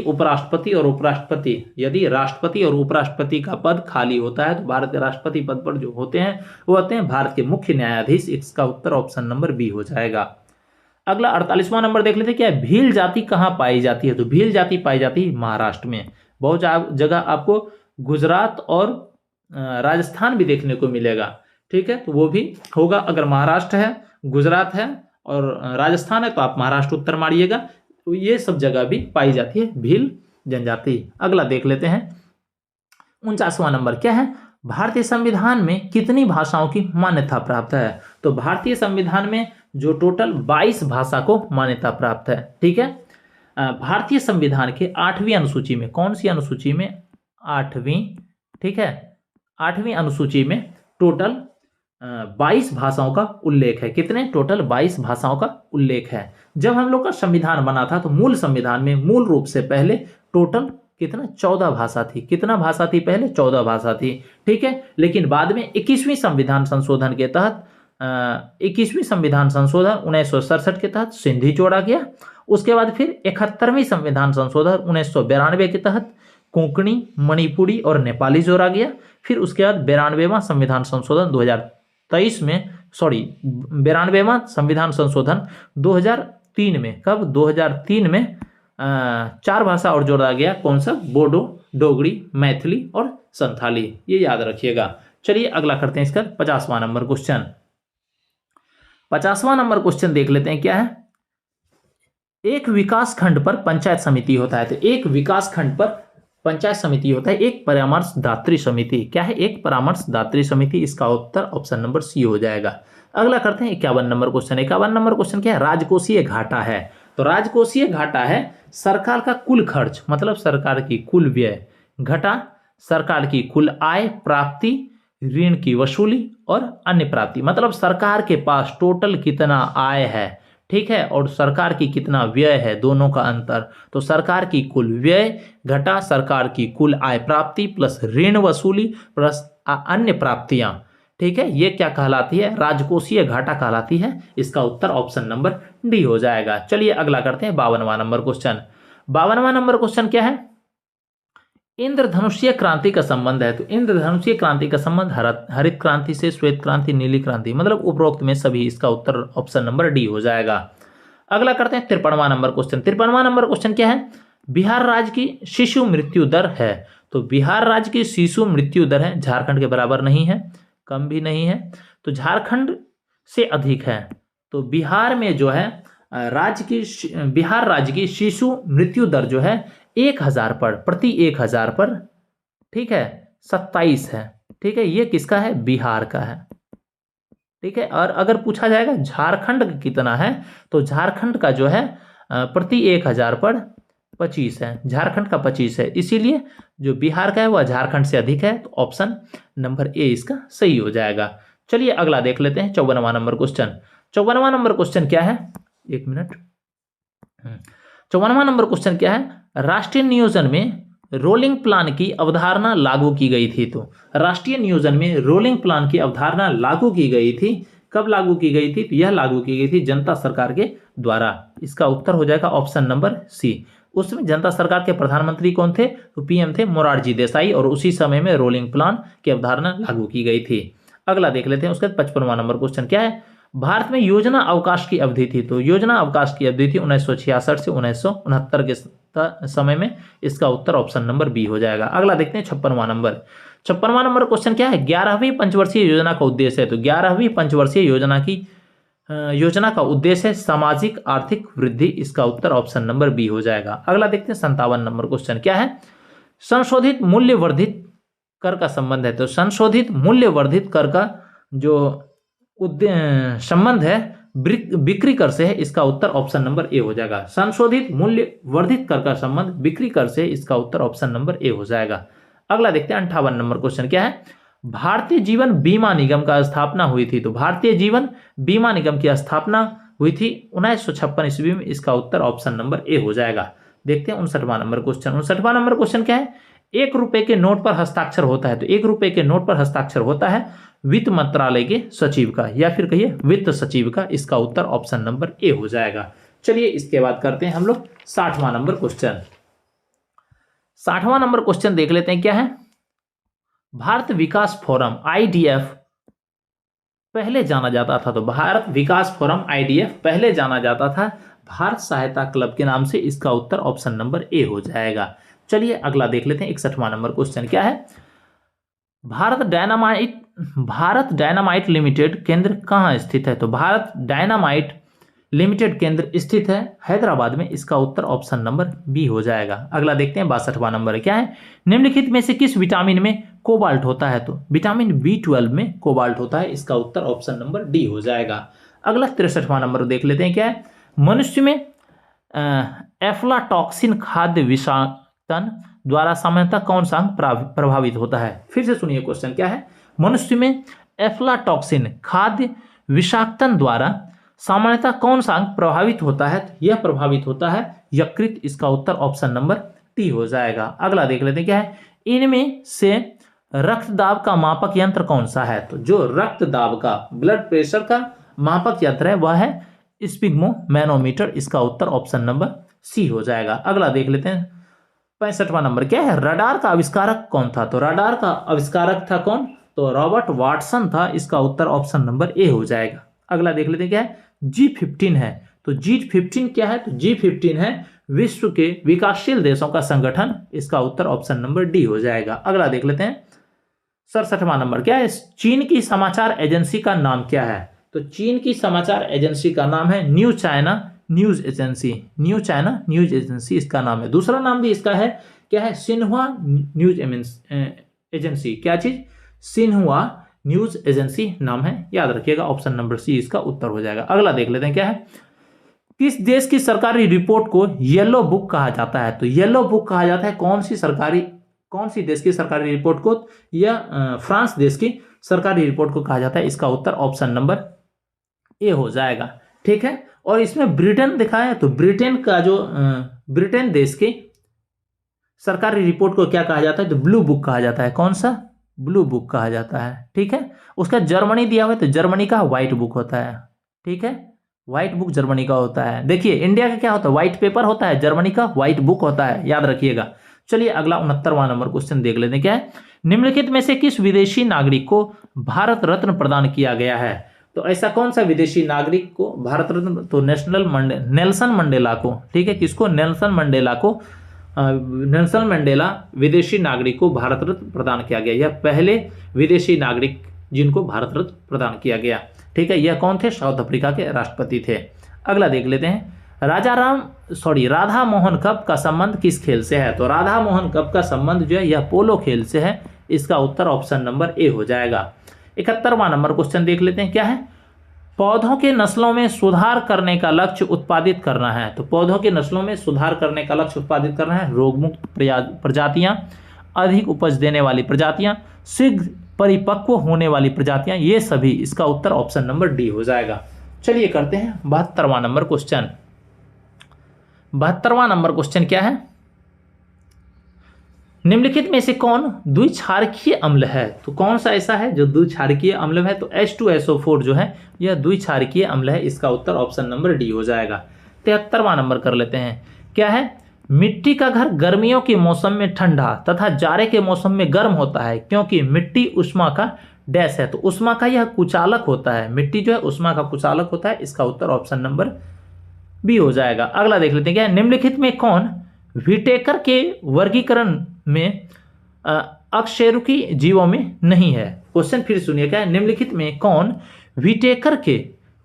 राष्ट्रपति और उपराष्ट्रपति का पद खाली होता है तो भारत के राष्ट्रपति पद पर जो होते हैं वो होते हैं भारत के मुख्य न्यायाधीश। इसका उत्तर ऑप्शन नंबर बी हो जाएगा। अगला 48वां नंबर देख लेते हैं। क्या है? भील जाति कहाँ पाई जाती है? तो भील जाति पाई जाती है महाराष्ट्र में। बहुत जगह आपको गुजरात और राजस्थान भी देखने को मिलेगा। ठीक है, तो वो भी होगा। अगर महाराष्ट्र है, गुजरात है और राजस्थान है तो आप महाराष्ट्र उत्तर मारिएगा। तो ये सब जगह भी पाई जाती है भील जनजाति। अगला देख लेते हैं 49वां नंबर। क्या है? भारतीय संविधान में कितनी भाषाओं की मान्यता प्राप्त है? तो भारतीय संविधान में जो टोटल 22 भाषा को मान्यता प्राप्त है। ठीक है, भारतीय संविधान के 8वीं अनुसूची में, कौन सी अनुसूची में? 8वीं। ठीक है, 8वीं अनुसूची में टोटल 22 भाषाओं का उल्लेख है। कितने? टोटल 22 भाषाओं का उल्लेख है। जब हम लोग का संविधान बना था तो मूल संविधान में मूल रूप से पहले टोटल कितना? 14 भाषा थी। कितना भाषा थी पहले? 14 भाषा थी। ठीक है, लेकिन बाद में 21वीं संविधान संशोधन के तहत 21वीं संविधान संशोधन 1967 के तहत सिंधी जोड़ा गया। उसके बाद फिर 71वीं संविधान संशोधन 1992 के तहत कोंकणी, मणिपुरी और नेपाली जोड़ा गया। फिर उसके बाद 92वां संविधान संशोधन 2023 में 92वां संविधान संशोधन 2003 में, कब? 2003 में 4 भाषा और जोड़ा गया। कौन सा? बोडो, डोगरी, मैथिली और संथाली। ये याद रखिएगा। चलिए अगला करते हैं इसका 50वां नंबर क्वेश्चन। 50वां नंबर क्वेश्चन देख लेते हैं। क्या है? एक विकास खंड पर पंचायत समिति होता है। तो एक विकास खंड पर पंचायत समिति होता है एक परामर्शदात्री समिति। क्या है? एक परामर्शदात्री समिति। इसका उत्तर ऑप्शन नंबर सी हो जाएगा। अगला करते हैं 51 नंबर क्वेश्चन। 51 नंबर क्वेश्चन क्या है? राजकोषीय घाटा है। तो राजकोषीय घाटा है सरकार का कुल खर्च, मतलब सरकार की कुल व्यय, घटा सरकार की कुल आय, प्राप्ति, ऋण की वसूली और अन्य प्राप्ति। मतलब सरकार के पास टोटल कितना आय है, ठीक है, और सरकार की कितना व्यय है, दोनों का अंतर। तो सरकार की कुल व्यय घटा सरकार की कुल आय प्राप्ति प्लस ऋण वसूली प्लस अन्य प्राप्तियां, ठीक है, ये क्या कहलाती है? राजकोषीय घाटा कहलाती है। इसका उत्तर ऑप्शन नंबर डी हो जाएगा। चलिए अगला करते हैं 52वां नंबर क्वेश्चन। 52वां नंबर क्वेश्चन क्या है? इंद्रधनुषीय क्रांति का संबंध है। तो इंद्रधनुषीय क्रांति का संबंध हरित क्रांति से, श्वेत क्रांति, नीली क्रांति, मतलब उपरोक्त में सभी। इसका उत्तर ऑप्शन नंबर डी हो जाएगा। अगला करते हैं 53वां नंबर क्वेश्चन। 53वां नंबर क्वेश्चन क्या है? बिहार राज्य की शिशु मृत्यु दर है। तो बिहार राज्य की शिशु मृत्यु दर है, झारखंड के बराबर नहीं है, कम भी नहीं है, तो झारखंड से अधिक है। तो बिहार में जो है बिहार राज्य की शिशु मृत्यु दर जो है 1000 पर, प्रति 1000 पर, ठीक है, 27 है। ठीक है, ये किसका है? बिहार का है। ठीक है, और अगर पूछा जाएगा झारखंड का कितना है, तो झारखंड का जो है प्रति 1000 पर 25 है, झारखंड का 25 है। इसीलिए जो बिहार का है वह झारखंड से अधिक है। तो ऑप्शन नंबर ए इसका सही हो जाएगा। चलिए अगला देख लेते हैं 54वां नंबर क्वेश्चन। 54वां नंबर क्वेश्चन क्या है? एक मिनट। 54वां नंबर क्वेश्चन क्या है? राष्ट्रीय नियोजन में रोलिंग प्लान की अवधारणा लागू की गई थी। तो राष्ट्रीय नियोजन में रोलिंग प्लान की अवधारणा लागू की गई थी। कब लागू की गई थी? तो यह लागू की गई थी जनता सरकार के द्वारा। इसका उत्तर हो जाएगा ऑप्शन नंबर सी। उसमें जनता सरकार के प्रधानमंत्री कौन थे? तो पीएम थे मोरारजी देसाई, और उसी समय में रोलिंग प्लान की अवधारणा लागू की गई थी। अगला देख लेते हैं उसके 55वां नंबर क्वेश्चन क्या है? भारत में योजना अवकाश की अवधि थी। तो योजना अवकाश की अवधि थी 1966 से 1969 के समय में। इसका उत्तर ऑप्शन नंबर बी हो जाएगा। अगला देखते हैं 56वां नंबर। 56वां नंबर क्वेश्चन क्या है? 11वीं पंचवर्षीय योजना का उद्देश्य है। तो 11वीं पंचवर्षीय योजना की योजना का उद्देश्य है सामाजिक आर्थिक वृद्धि। इसका उत्तर ऑप्शन नंबर बी हो जाएगा। अगला देखते हैं 57 नंबर क्वेश्चन क्या है। संशोधित मूल्य वर्धित कर का संबंध है, तो संशोधित मूल्य वर्धित कर का जो संबंध है बिक्री कर से है। इसका उत्तर ऑप्शन नंबर ए हो जाएगा। संशोधित मूल्य वर्धित कर का संबंध बिक्री कर से, इसका उत्तर ऑप्शन नंबर ए हो जाएगा। अगला देखते हैं 58 नंबर क्वेश्चन क्या है। भारतीय जीवन बीमा निगम का स्थापना हुई थी, तो भारतीय जीवन बीमा निगम की स्थापना हुई थी 1956 ईस्वी में। इसका उत्तर ऑप्शन नंबर ए हो जाएगा। देखते हैं 59वां नंबर क्वेश्चन। 59वां नंबर क्वेश्चन क्या है। 1 रुपए के नोट पर हस्ताक्षर होता है, तो 1 रुपए के नोट पर हस्ताक्षर होता है वित्त मंत्रालय के सचिव का, या फिर कहिए वित्त सचिव का। इसका उत्तर ऑप्शन नंबर ए हो जाएगा। चलिए इसके बाद करते हैं हम लोग 60वां नंबर क्वेश्चन। 60वां नंबर क्वेश्चन देख लेते हैं क्या है। भारत विकास फोरम IDF पहले जाना जाता था, तो भारत विकास फोरम IDF पहले जाना जाता था भारत सहायता क्लब के नाम से। इसका उत्तर ऑप्शन नंबर ए हो जाएगा। चलिए अगला देख लेते हैं 61वां नंबर क्वेश्चन क्या है। भारत डायनामाइट लिमिटेड केंद्र कहाँ स्थित है, तो भारत डायनामाइट लिमिटेड केंद्र स्थित है हैदराबाद में। इसका उत्तर ऑप्शन नंबर बी हो जाएगा। अगला देखते हैं 62वां नंबर क्या है। निम्नलिखित में से किस विटामिन में कोबाल्ट होता है, तो विटामिन B12 में कोबाल्ट होता है। इसका उत्तर ऑप्शन नंबर डी हो जाएगा। अगला 63वां नंबर देख लेते हैं क्या है। मनुष्य में एफ्लाटॉक्सिन खाद्य विषाक्तन द्वारा सामान्यतः कौन सा अंग प्रभावित होता है। फिर से सुनिए क्वेश्चन क्या है। मनुष्य में एफ्लाटॉक्सिन खाद्य विषाक्तन द्वारा सामान्यतः कौन सा अंग प्रभावित होता है, यह प्रभावित होता है यकृत। इसका उत्तर ऑप्शन नंबर टी हो जाएगा। अगला देख लेते हैं क्या है। इनमें से रक्तदाब का मापक यंत्र कौन सा है, तो जो रक्तदाब का ब्लड प्रेशर का मापक यंत्र है वह है स्पिग्मोमैनोमीटर। इसका उत्तर ऑप्शन नंबर सी हो जाएगा। अगला देख लेते हैं 65वां नंबर क्या है। रडार का आविष्कारक कौन था, तो रडार का आविष्कारक था कौन, तो रॉबर्ट वाटसन था। इसका उत्तर ऑप्शन नंबर ए हो जाएगा। अगला देख लेते हैं क्या है। G15 है, तो G15 क्या है, तो G15 है विश्व के विकासशील देशों का संगठन। इसका उत्तर ऑप्शन नंबर डी हो जाएगा। अगला देख लेते हैं 67वां नंबर क्या है। चीन की समाचार एजेंसी का नाम क्या है, तो चीन की समाचार एजेंसी का नाम है new China news agency. New China news agency इसका नाम है। दूसरा नाम भी इसका है क्या है, सिन्हुआ न्यूज एजेंसी। क्या चीज, सिन्हुआ न्यूज एजेंसी नाम है, याद रखिएगा। ऑप्शन नंबर सी इसका उत्तर हो जाएगा। अगला देख लेते हैं क्या है। किस देश की सरकारी रिपोर्ट को येलो बुक कहा जाता है, तो येलो बुक कहा जाता है कौन सी देश की सरकारी रिपोर्ट को, या फ्रांस देश की सरकारी रिपोर्ट को कहा जाता है। इसका उत्तर ऑप्शन नंबर ए हो जाएगा। ठीक है। और इसमें ब्रिटेन दिखाया है, तो ब्रिटेन का जो ब्रिटेन देश की सरकारी रिपोर्ट को क्या कहा जाता है, तो ब्लू बुक कहा जाता है। कौन सा, ब्लू बुक कहा जाता है। ठीक है। उसका जर्मनी दिया हुआ है, तो जर्मनी का व्हाइट बुक होता है। ठीक है, व्हाइट बुक जर्मनी का होता है। देखिए इंडिया का क्या होता है, व्हाइट पेपर होता है, जर्मनी का व्हाइट बुक होता है, याद रखिएगा। चलिए अगला 69वां नंबर क्वेश्चन देख लेते हैं क्या है। निम्नलिखित में से किस विदेशी नागरिक को भारत रत्न प्रदान किया गया है, तो ऐसा कौन सा विदेशी नागरिक को भारत रत्न, तो नेल्सन मंडेला को। ठीक है, किसको, नेल्सन मंडेला विदेशी नागरिक को भारत रत्न प्रदान किया गया। यह पहले विदेशी नागरिक जिनको भारत रत्न प्रदान किया गया। ठीक है, यह कौन थे, साउथ अफ्रीका के राष्ट्रपति थे। अगला देख लेते हैं। राधा मोहन कप का संबंध किस खेल से है, तो राधा मोहन कप का संबंध जो है यह पोलो खेल से है। इसका उत्तर ऑप्शन नंबर ए हो जाएगा। 71वां नंबर क्वेश्चन देख लेते हैं क्या है। पौधों के नस्लों में सुधार करने का लक्ष्य उत्पादित करना है, तो पौधों के नस्लों में सुधार करने का लक्ष्य उत्पादित करना है रोगमुक्त प्रजातियां, अधिक उपज देने वाली प्रजातियां, शीघ्र परिपक्व होने वाली प्रजातियां, ये सभी। इसका उत्तर ऑप्शन नंबर डी हो जाएगा। चलिए करते हैं 72वां नंबर क्वेश्चन। 72वां नंबर क्वेश्चन क्या है। निम्नलिखित में से कौन द्विक्षारकीय अम्ल है, तो कौन सा ऐसा है जो द्विक्षारकीय अम्ल है, तो H2SO4 जो है यह द्विक्षारकीय अम्ल है। इसका उत्तर ऑप्शन नंबर डी हो जाएगा। 73वां नंबर कर लेते हैं क्या है। मिट्टी का घर गर्मियों के मौसम में ठंडा तथा जाड़े के मौसम में गर्म होता है क्योंकि मिट्टी उष्मा का डैश है, तो उष्मा का यह कुचालक होता है। मिट्टी जो है उष्मा का कुचालक होता है। इसका उत्तर ऑप्शन नंबर बी हो जाएगा। अगला देख लेते हैं क्या है। निम्नलिखित में कौन व्हिटेकर के वर्गीकरण में अकशेरुकी जीवों में नहीं है। क्वेश्चन फिर सुनिए क्या है। निम्नलिखित में कौन व्हिटेकर के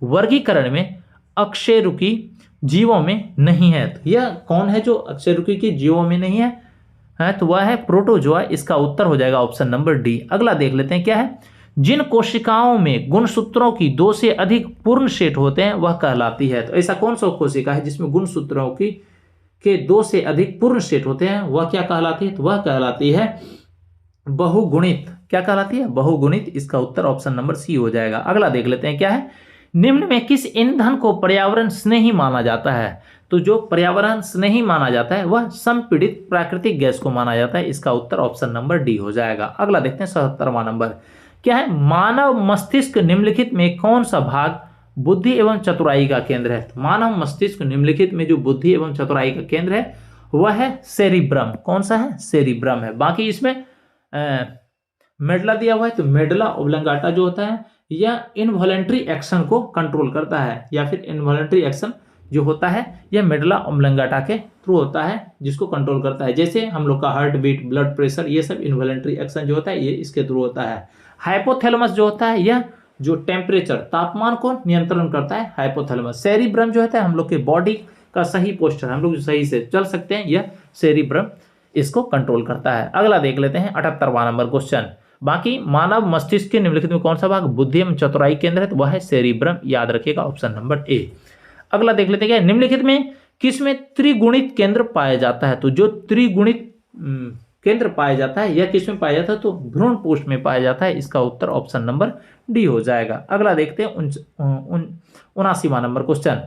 वर्गीकरण में अकशेरुकी जीवों में नहीं है। तो यह कौन है जो अकशेरुकी की जीवों में नहीं है तो वह है प्रोटोजोआ। इसका उत्तर हो जाएगा ऑप्शन नंबर डी। अगला देख लेते हैं क्या है, जिन कोशिकाओं में गुणसूत्रों की 2 से अधिक पूर्ण सेट होते हैं वह कहलाती है। तो ऐसा कौन सा कोशिका है जिसमें गुणसूत्रों की के 2 से अधिक पूर्ण सेट होते हैं, वह क्या कहलाती है? तो वह कहलाती है बहुगुणित। क्या कहलाती है? बहुगुणित। इसका उत्तर ऑप्शन नंबर सी हो जाएगा। अगला देख लेते हैं क्या है, निम्न में किस ईंधन को पर्यावरण स्नेही माना जाता है? तो जो पर्यावरण स्नेही माना जाता है वह संपीड़ित प्राकृतिक गैस को माना जाता है। इसका उत्तर ऑप्शन नंबर डी हो जाएगा। अगला देखते हैं 77वां नंबर क्या है, मानव मस्तिष्क निम्नलिखित में कौन सा भाग बुद्धि एवं चतुराई का केंद्र है? तो मानव मस्तिष्क निम्नलिखित में जो बुद्धि एवं चतुराई का केंद्र है वह है सेरिब्रम। कौन सा है? सेरिब्रम है। बाकी इसमें मेडला दिया हुआ है, तो मेडला ओब्लंगाटा जो होता है यह इनवॉलेंट्री एक्शन को कंट्रोल करता है, या फिर इनवॉलेंट्री एक्शन जो होता है यह मेडला ओब्लंगाटा के थ्रू होता है, जिसको कंट्रोल करता है। जैसे हम लोग का हार्ट बीट, ब्लड प्रेशर, ये सब इनवॉलेंट्री एक्शन जो होता है ये इसके थ्रू होता है। हाइपोथैलेमस जो होता है यह जो टेम्परेचर, तापमान को नियंत्रण करता है, हाइपोथैलेमस। सेरिब्रम जो होता है हम लोग के बॉडी का सही पोस्चर, हम लोग सही से चल सकते हैं, यह सेरिब्रम इसको कंट्रोल करता है। अगला देख लेते हैं 78वां नंबर क्वेश्चन। बाकी मानव मस्तिष्क के निम्नलिखित में कौन सा भाग बुद्धि एवं चतुराई केंद्र है? तो वह है सेरिब्रम। याद रखिएगा ऑप्शन नंबर ए। अगला देख लेते हैं निम्नलिखित में किस में त्रिगुणित केंद्र पाया जाता है? तो जो त्रिगुणित केंद्र पाया जाता है यह किस में पाया जाता है? तो भ्रूण पोष्ठ में पाया जाता है। इसका उत्तर ऑप्शन नंबर डी हो जाएगा। अगला देखते हैं 79वां नंबर क्वेश्चन।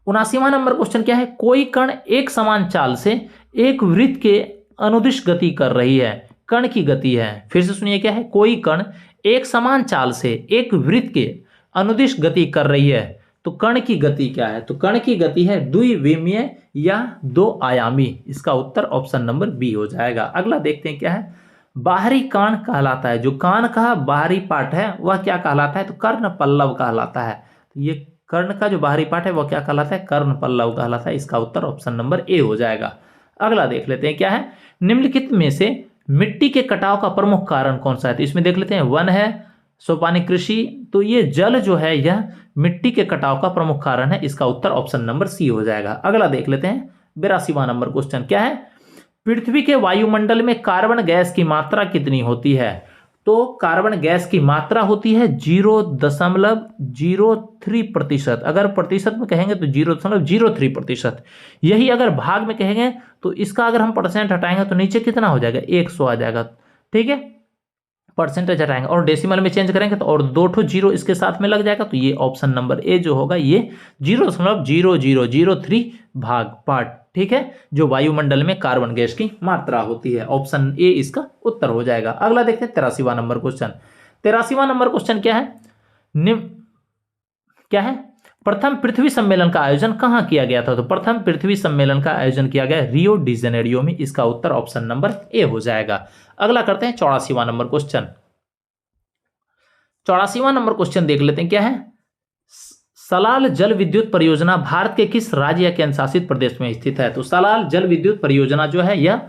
79वां नंबर क्वेश्चन क्या है, कोई कण एक समान चाल से एक वृत्त के अनुदिश गति कर रही है। कण की गति है, फिर से सुनिए क्या है, कोई कण एक समान चाल से एक वृत्त के अनुदिश गति कर रही है। तो कण की गति क्या है? तो कण की गति है द्विविमीय या 2 आयामी। इसका उत्तर ऑप्शन नंबर बी हो जाएगा। अगला देखते हैं क्या है, बाहरी कान कहलाता है, जो कान का बाहरी पार्ट है वह क्या कहलाता है? तो कर्ण पल्लव कहलाता है। तो ये कर्ण का जो बाहरी पार्ट है वह क्या कहलाता है? कर्ण पल्लव कहलाता है। इसका उत्तर ऑप्शन नंबर ए हो जाएगा। अगला देख लेते हैं क्या है, निम्नलिखित में से मिट्टी के कटाव का प्रमुख कारण कौन सा है? तो इसमें देख लेते हैं वन है, सोपानी कृषि। तो ये जल जो है यह मिट्टी के कटाव का प्रमुख कारण है। इसका उत्तर ऑप्शन नंबर सी हो जाएगा। अगला देख लेते हैं 82वां नंबर क्वेश्चन क्या है, पृथ्वी के वायुमंडल में कार्बन गैस की मात्रा कितनी होती है? तो कार्बन गैस की मात्रा होती है 0.03%। अगर प्रतिशत में कहेंगे तो 0.03%। यही अगर भाग में कहेंगे तो इसका अगर हम परसेंट हटाएंगे तो नीचे कितना हो जाएगा? 100 आ जाएगा। ठीक है, परसेंटेज हटाएंगे और डेसिमल में चेंज करेंगे तो और 2 जीरो इसके साथ में लग जाएगा। तो ये ऑप्शन नंबर ए जो होगा ये 0.0003 भाग पार्ट, ठीक है, जो वायुमंडल में कार्बन गैस की मात्रा होती है। ऑप्शन ए इसका उत्तर हो जाएगा। अगला देखते हैं 83वां नंबर क्वेश्चन। 83वां नंबर क्वेश्चन क्या है, क्या है, प्रथम पृथ्वी सम्मेलन का आयोजन कहां किया गया था? तो प्रथम पृथ्वी सम्मेलन का आयोजन किया गया रियो डी जेनेरियो में। इसका उत्तर ऑप्शन नंबर ए हो जाएगा। अगला करते हैं 84वां नंबर क्वेश्चन। 84वां नंबर क्वेश्चन देख लेते हैं क्या है, सलाल जल विद्युत परियोजना भारत के किस राज्य या केंद्र शासित प्रदेश में स्थित है? तो सलाल जल विद्युत परियोजना जो है यह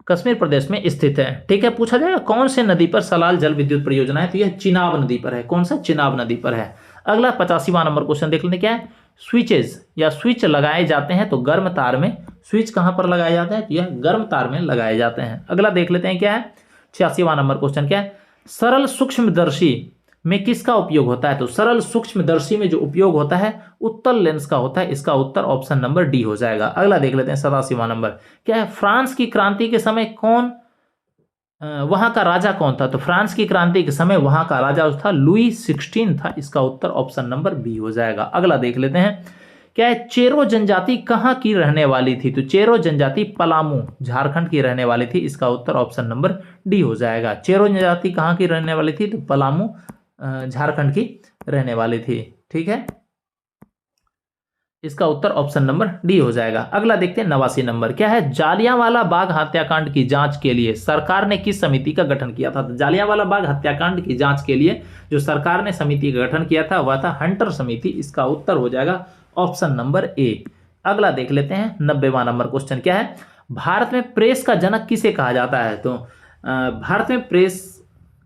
कश्मीर प्रदेश में स्थित है। ठीक है, पूछा जाएगा कौन से नदी पर सलाल जल विद्युत परियोजना है? तो यह चिनाब नदी पर है। कौन सा? चिनाब नदी पर है। अगला 85वां नंबर क्वेश्चन देख लेते क्या है, स्विचेज या स्विच लगाए जाते हैं तो गर्म तार में स्विच कहां पर लगाए जाते हैं? तो यह गर्म तार में लगाए जाते हैं। अगला देख लेते हैं क्या है, 86वां नंबर क्वेश्चन क्या है, सरल सूक्ष्मदर्शी में किसका उपयोग होता है? तो सरल सूक्ष्मदर्शी में जो उपयोग होता है उत्तल लेंस का होता है। इसका उत्तर ऑप्शन नंबर डी हो जाएगा। अगला देख लेते हैं 87वां नंबर क्या है, फ्रांस की क्रांति के समय वहां का राजा कौन था? तो फ्रांस की क्रांति के समय वहां का राजा था लुई 16 था। इसका उत्तर ऑप्शन नंबर बी हो जाएगा। अगला देख लेते हैं क्या है, चेरो जनजाति कहां की रहने वाली थी? तो चेरो जनजाति पलामू झारखंड की रहने वाली थी। इसका उत्तर ऑप्शन नंबर डी हो जाएगा। चेरो जनजाति कहां की रहने वाली थी? तो पलामू झारखंड की रहने वाली थी। ठीक है, इसका उत्तर ऑप्शन नंबर डी हो जाएगा। अगला देखते हैं 89 नंबर क्या है, जालियांवाला बाग हत्याकांड की जांच के लिए सरकार ने किस समिति का गठन किया था? तो जालियांवाला बाग हत्याकांड की जांच के लिए जो सरकार ने समिति का गठन किया था वह था हंटर समिति। इसका उत्तर हो जाएगा ऑप्शन नंबर ए। अगला देख लेते हैं 90वां नंबर क्वेश्चन क्या है, भारत में प्रेस का जनक किसे कहा जाता है? तो भारत में प्रेस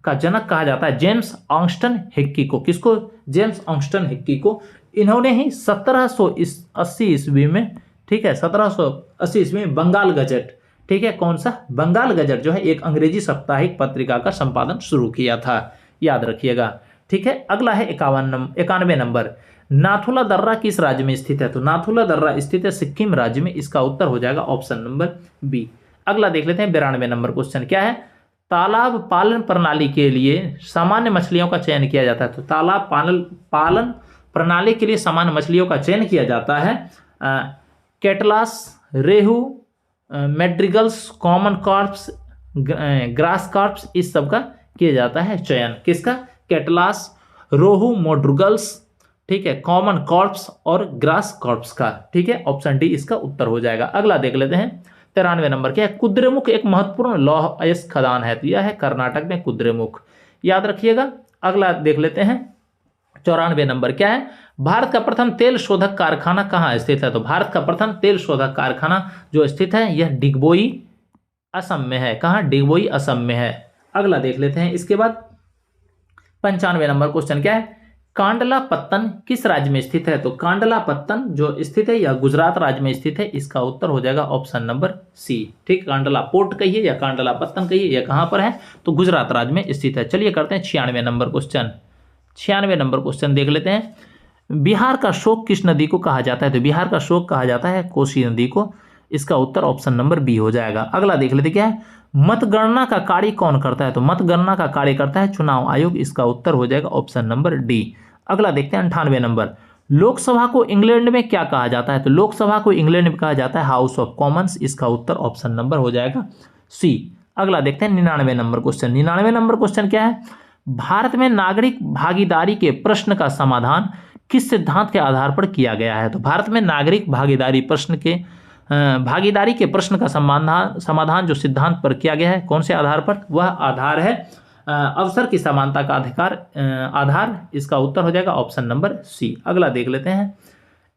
का जनक कहा जाता है जेम्स ऑगस्टन हिक्की को। किसको? जेम्स ऑगस्टन हिक्की को। इन्होंने ही 1780 ईस्वी में, ठीक है, 1780 ईस्वी में बंगाल गजट, ठीक है, कौन सा? बंगाल गजट जो है एक अंग्रेजी साप्ताहिक पत्रिका का संपादन शुरू किया था, याद रखिएगा। ठीक है, अगला है 91 नंबर। नाथुला दर्रा किस राज्य में स्थित है? तो नाथुला दर्रा स्थित है सिक्किम राज्य में, इसका उत्तर हो जाएगा ऑप्शन नंबर बी। अगला देख लेते हैं 92 नंबर क्वेश्चन क्या है? तालाब पालन प्रणाली के लिए सामान्य मछलियों का चयन किया जाता है। तो तालाब पालन प्रणाली के लिए सामान्य मछलियों का चयन किया जाता है कैटलास, रेहू, मैड्रिगल्स, कॉमन कार्प्स, ग्रास कार्प्स, इस सब का किया जाता है चयन। किसका? कैटलास, रोहू, मोड्रुगल्स, ठीक है, कॉमन कॉर्प्स और ग्रास कॉर्प्स का। ठीक है, ऑप्शन डी इसका उत्तर हो जाएगा। अगला देख लेते हैं 93 नंबर क्या है? कुद्रेमुख एक महत्वपूर्ण लौह अयस्क खदान है। तो यह है कर्नाटक में कुद्रेमुख, याद रखिएगा। अगला देख लेते हैं 94 नंबर क्या है? भारत का प्रथम तेल शोधक कारखाना कहाँ स्थित है? तो भारत का प्रथम तेल शोधक कारखाना जो स्थित है यह डिगबोई असम में है। कहाँ? डिगबोई असम में है। अगला देख लेते हैं इसके बाद 95 नंबर क्वेश्चन क्या है? कांडलापत्तन किस राज्य में स्थित है? तो कांडलापत्तन जो स्थित है यह गुजरात राज्य में स्थित है, इसका उत्तर हो जाएगा ऑप्शन नंबर सी। ठीक, कांडला पोर्ट कहिए या कांडलापत्तन कहिए, यह कहां पर है? तो गुजरात राज्य में स्थित है। चलिए करते हैं 96 नंबर क्वेश्चन। 96 नंबर क्वेश्चन देख लेते हैं। बिहार का शोक किस नदी को कहा जाता है? तो बिहार का शोक कहा जाता है कोसी नदी को, इसका उत्तर ऑप्शन नंबर बी हो जाएगा। अगला देख लेते क्या है? मतगणना का कार्य कौन करता है? तो मतगणना का कार्य करता है चुनाव आयोग, इसका उत्तर हो जाएगा ऑप्शन नंबर डी। अगला देखते हैं 98 नंबर। लोकसभा को इंग्लैंड में क्या कहा जाता है? तो लोकसभा को इंग्लैंड में कहा जाता है हाउस ऑफ कॉमन्स, इसका उत्तर ऑप्शन नंबर हो जाएगा सी। अगला देखते हैं 99 नंबर क्वेश्चन। 99 नंबर क्वेश्चन क्या है? भारत में नागरिक भागीदारी के प्रश्न का समाधान किस सिद्धांत के आधार पर किया गया है? तो भारत में नागरिक भागीदारी के प्रश्न का समाधान जो सिद्धांत पर किया गया है, कौन से आधार पर? वह आधार है अवसर की समानता का आधार, इसका उत्तर हो जाएगा ऑप्शन नंबर सी। अगला देख लेते हैं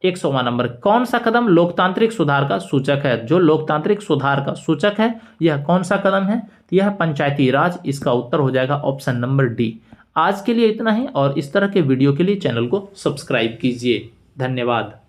100वां नंबर। कौन सा कदम लोकतांत्रिक सुधार का सूचक है? जो लोकतांत्रिक सुधार का सूचक है यह कौन सा कदम है? तो यह पंचायती राज, इसका उत्तर हो जाएगा ऑप्शन नंबर डी। आज के लिए इतना ही, और इस तरह के वीडियो के लिए चैनल को सब्सक्राइब कीजिए। धन्यवाद।